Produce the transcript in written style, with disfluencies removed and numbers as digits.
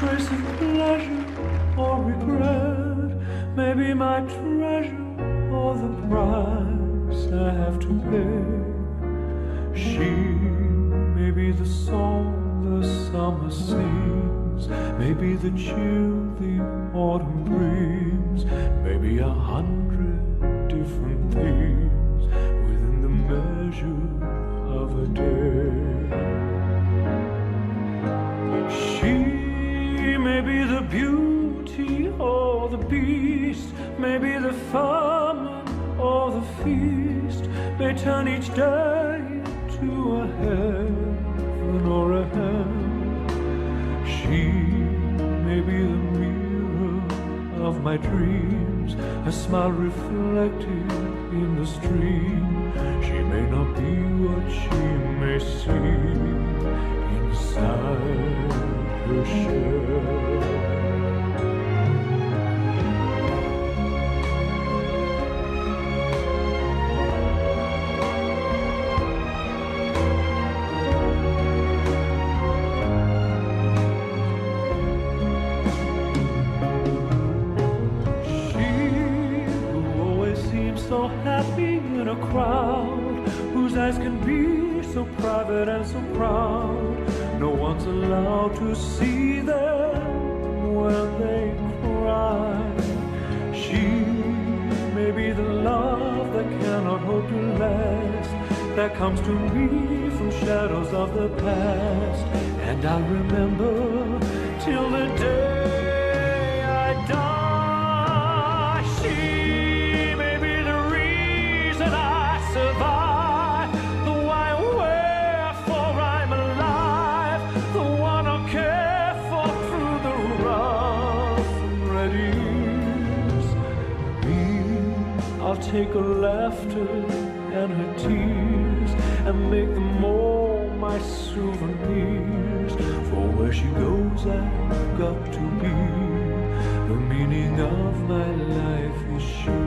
trace of pleasure or regret, maybe my treasure or the price I have to pay. She may be the song the summer sings, maybe the chill the autumn brings, maybe 100 different things within the measure of a day. She may be the beauty or the beast, may be the famine or the feast, may turn each day to a heaven or a hell. She may be the mirror of my dreams, a smile reflected in the stream. She may not be what she may seem inside her shell. So happy in a crowd, whose eyes can be so private and so proud. No one's allowed to see them when they cry. She may be the love that cannot hope to last, that comes to me from shadows of the past. And I'll remember till the day I die. Survive, the why, wherefore I'm alive, the one I'll care for through the rough and ready years. Me, I'll take her laughter and her tears and make them all my souvenirs. For where she goes I've got to be, the meaning of my life is she.